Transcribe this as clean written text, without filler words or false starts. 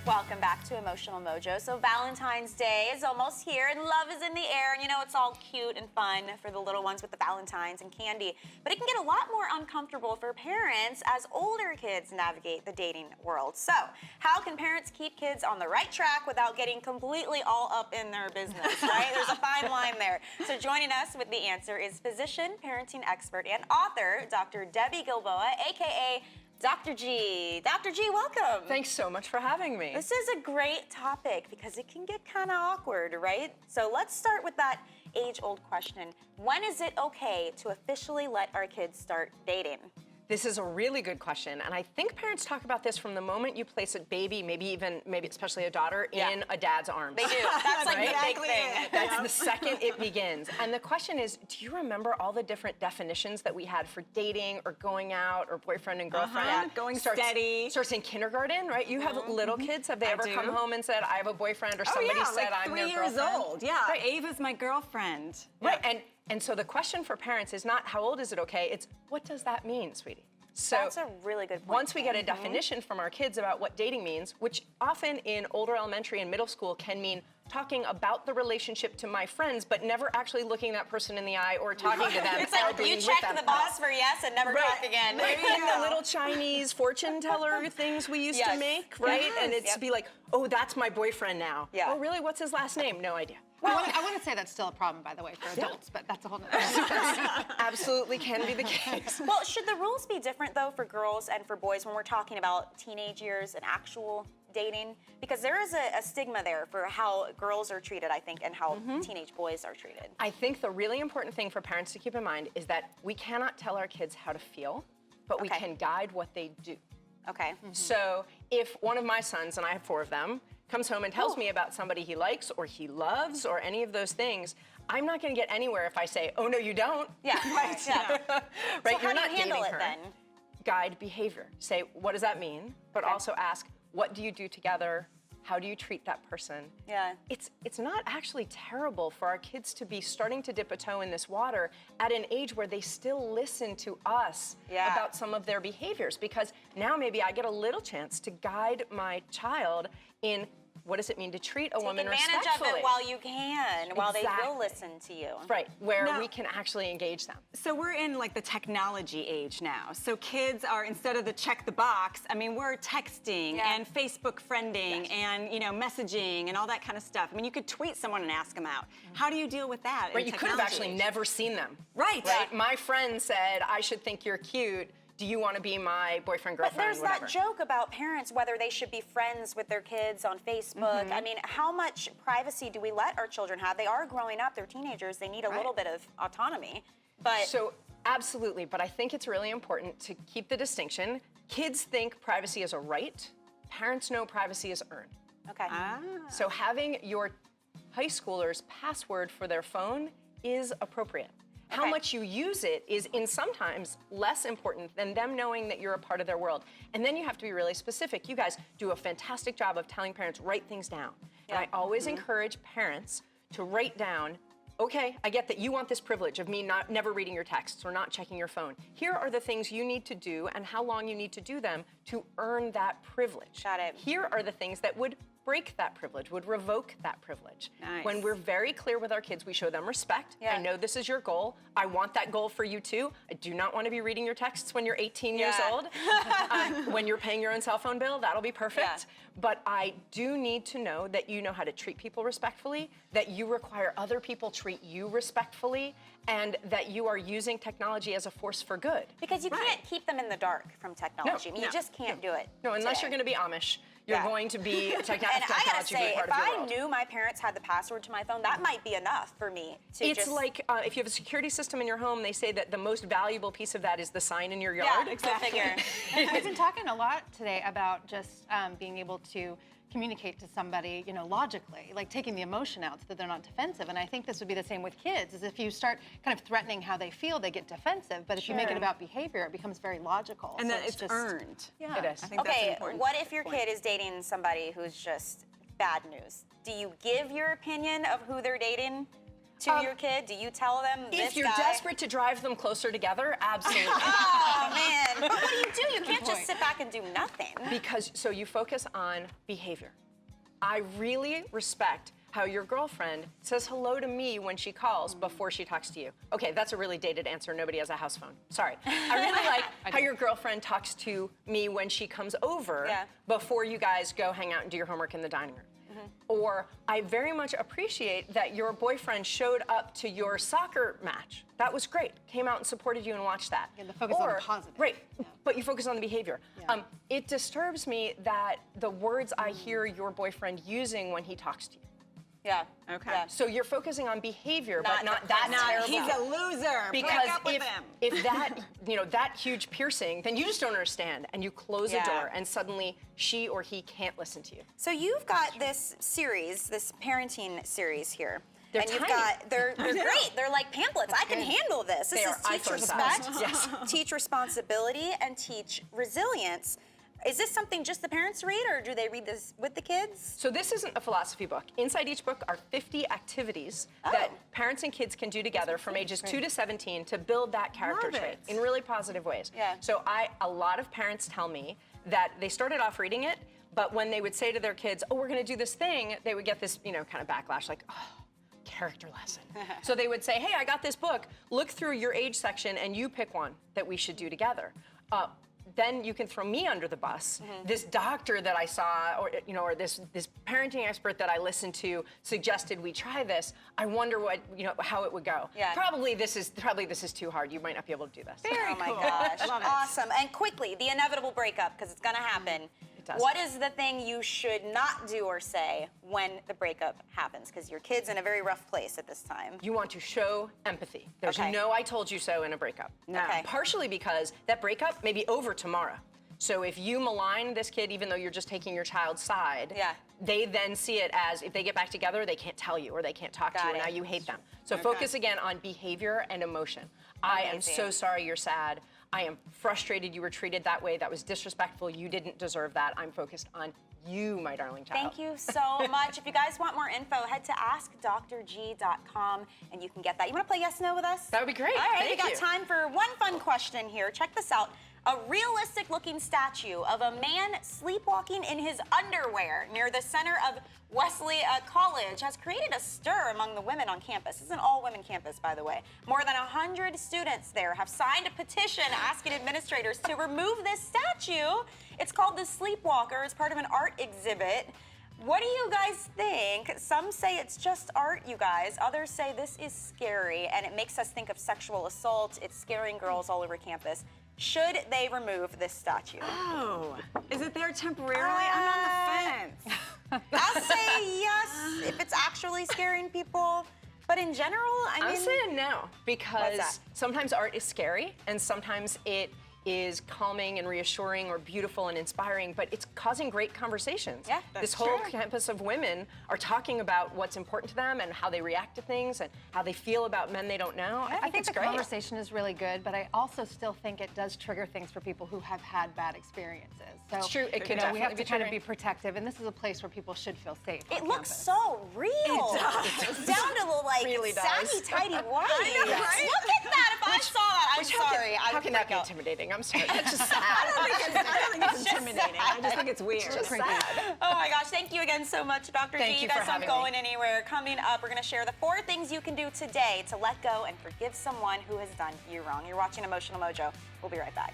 Welcome back to Emotional Mojo. So Valentine's Day is almost here and love is in the air, and you know it's all cute and fun for the little ones with the Valentines and candy, but it can get a lot more uncomfortable for parents as older kids navigate the dating world. So how can parents keep kids on the right track without getting completely all up in their business, right? There's a fine line there. So joining us with the answer is physician, parenting expert, and author, Dr. Debbie Gilboa, aka Dr. G. Dr. G, welcome. Thanks so much for having me. This is a great topic because it can get kind of awkward, right? So let's start with that age-old question. When is it okay to officially let our kids start dating? This is a really good question, and I think parents talk about this from the moment you place a baby, maybe especially a daughter, in a dad's arms. They do. That's like the big thing. That's the second it begins. And the question is, do you remember all the different definitions that we had for dating or going out or boyfriend and girlfriend? Going steady. Starts in kindergarten, right? You have little kids. Have they ever come home and said, I have a boyfriend, or somebody said, I'm their girlfriend? 3 years old. Yeah, right. Ava's my girlfriend. Right, and so the question for parents is not how old is it okay, it's what does that mean, sweetie? So that's a really good point. Once we get a definition from our kids about what dating means, which often in older elementary and middle school can mean talking about the relationship to my friends, but never actually looking that person in the eye or talking to them. It's like you check the box for yes and never talk again. Maybe in the little Chinese fortune teller things we used to make, right? Yes. And it's be like, oh, that's my boyfriend now. Yeah. Oh, really? What's his last name? No idea. Well, I want to say that's still a problem, by the way, for adults, but that's a whole nother Absolutely can be the case. Well, should the rules be different, though, for girls and for boys when we're talking about teenage years and actual dating? Because there is a stigma there for how girls are treated, I think, and how teenage boys are treated. I think the really important thing for parents to keep in mind is that we cannot tell our kids how to feel, but we can guide what they do. Okay. So if one of my sons, and I have 4 of them, comes home and tells me about somebody he likes or he loves or any of those things, I'm not going to get anywhere if I say, oh, no, you don't. Yeah, right. Yeah. Right? So how do you handle it then? Guide behavior. Say, what does that mean? But also ask, what do you do together? How do you treat that person? Yeah. It's not actually terrible for our kids to be starting to dip a toe in this water at an age where they still listen to us about some of their behaviors, because now maybe I get a little chance to guide my child in what does it mean to treat a woman respectfully? Take advantage of it while you can, while they will listen to you. Right, where we can actually engage them. So we're in like the technology age now. So kids are, instead of the check the box, I mean, we're texting and Facebook friending and, you know, messaging and all that kind of stuff. I mean, you could tweet someone and ask them out. How do you deal with that? Right, you could have actually never seen them. Right. My friend said, I should think you're cute. Do you want to be my boyfriend, girlfriend, But there's whatever. that joke about parents, whether they should be friends with their kids on Facebook. I mean, how much privacy do we let our children have? They are growing up, they're teenagers, they need a little bit of autonomy. But So, absolutely, but I think it's really important to keep the distinction. Kids think privacy is a right. Parents know privacy is earned. okay. So having your high schooler's password for their phone is appropriate. How much you use it is sometimes less important than them knowing that you're a part of their world. And then you have to be really specific. You guys do a fantastic job of telling parents, write things down. And I always encourage parents to write down, okay, I get that you want this privilege of me never reading your texts or not checking your phone. Here are the things you need to do and how long you need to do them to earn that privilege. Got it. Here are the things that would break that privilege, would revoke that privilege. Nice. When we're very clear with our kids, we show them respect. I know this is your goal. I want that goal for you too. I do not want to be reading your texts when you're 18 years old. When you're paying your own cell phone bill, that'll be perfect. But I do need to know that you know how to treat people respectfully, that you require other people treat you respectfully, and that you are using technology as a force for good. Because you can't keep them in the dark from technology. I mean, you just can't do it. No, unless you're going to be Amish. You're going to be technology And I gotta say, be part if of your I world. knew my parents had the password to my phone, that might be enough for me to It's like if you have a security system in your home, they say that the most valuable piece of that is the sign in your yard. Yeah, exactly. Figure. We've been talking a lot today about just being able to communicate to somebody, you know, logically, like taking the emotion out so that they're not defensive. And I think this would be the same with kids, is if you start kind of threatening how they feel, they get defensive. But if you make it about behavior, it becomes very logical. And so then it's just earned. Yeah. It is. I think that's an Okay, important what if your point. kid is dating somebody who's just bad news? Do you give your opinion of who they're dating? to your kid? Do you tell them If you're desperate to drive them closer together, absolutely. Oh, man. But what do? You can't just sit back and do nothing. Because, so you focus on behavior. I really respect how your girlfriend says hello to me when she calls before she talks to you. Okay, that's a really dated answer. Nobody has a house phone. Sorry. I really like how your girlfriend talks to me when she comes over before you guys go hang out and do your homework in the dining room. Or I very much appreciate that your boyfriend showed up to your soccer match. That was great. Came out and supported you and watched that. Yeah, the focus on the positive. Right, but you focus on the behavior. It disturbs me that the words I hear your boyfriend using when he talks to you. Yeah. Okay. Yeah. So you're focusing on behavior, but not that terrible. He's a loser. Because Break up with him. if that, that huge piercing, then you just don't understand, and you close the door, and suddenly she or he can't listen to you. So you've got this series, this parenting series here. They're and you've tiny. got, they're great. They're like pamphlets. I can handle this. This They is are teach iPhone respect, sized. Yes. teach responsibility, and teach resilience. Is this something just the parents read, or do they read this with the kids? So this isn't a philosophy book. Inside each book are 50 activities that parents and kids can do together from ages 2 to 17 to build that character Love trait it. in really positive ways. Yeah. So a lot of parents tell me that they started off reading it, but when they would say to their kids, oh, we're gonna do this thing, they would get this, kind of backlash, like, oh, character lesson. So they would say, hey, I got this book, look through your age section and you pick one that we should do together. Then you can throw me under the bus. This doctor that I saw, or this parenting expert that I listened to suggested we try this. I wonder what, how it would go. Yeah. Probably this is too hard. You might not be able to do this. Oh my gosh, Love it. awesome. And quickly, the inevitable breakup, because it's gonna happen. It does. What is the thing you should not do or say when the breakup happens? Because your kid's in a very rough place at this time. You want to show empathy. There's Okay. no I told you so in a breakup. No. Okay. Partially because that breakup may be over tomorrow. So if you malign this kid, even though you're just taking your child's side, they then see it as if they get back together, they can't tell you or they can't talk to you, and now you hate them. So focus again on behavior and emotion. I am so sorry you're sad. I am frustrated you were treated that way. That was disrespectful. You didn't deserve that. I'm focused on you, my darling child. Thank you so much. If you guys want more info, head to askdrg.com and you can get that. You want to play yes, no with us? That would be great. All right, Thank we got you. time for one fun question here. Check this out. A realistic-looking statue of a man sleepwalking in his underwear near the center of Wesley College has created a stir among the women on campus. This is an all-women campus, by the way. More than 100 students there have signed a petition asking administrators to remove this statue. It's called the Sleepwalker. It's part of an art exhibit. What do you guys think? Some say it's just art, you guys. Others say this is scary, and it makes us think of sexual assault. It's scaring girls all over campus. Should they remove this statue? Oh, is it there temporarily? I'm on the fence. I'll say yes if it's actually scaring people. But in general, I'm saying no, What's because that? sometimes art is scary and sometimes it is calming and reassuring or beautiful and inspiring, but it's causing great conversations. Yeah, this that's whole true. campus of women are talking about what's important to them and how they react to things and how they feel about men they don't know. I think it's the great. conversation is really good, but I also still think it does trigger things for people who have had bad experiences. So, It's true, it could we definitely have to be kind of triggering. be protective, and this is a place where people should feel safe. It on looks campus. so real. It does. Down to the Really does. saggy, tidy white. I know, right? Look at that. If I saw that, I'm sorry. I How would can that freak be out. intimidating? I'm sorry. That's just sad. I don't think it's intimidating. I just think it's weird. Just creepy. sad. Oh my gosh, thank you again so much, Dr. Thank G. you You guys for aren't having me. going anywhere. Coming up, we're going to share the 4 things you can do today to let go and forgive someone who has done you wrong. You're watching Emotional Mojo. We'll be right back.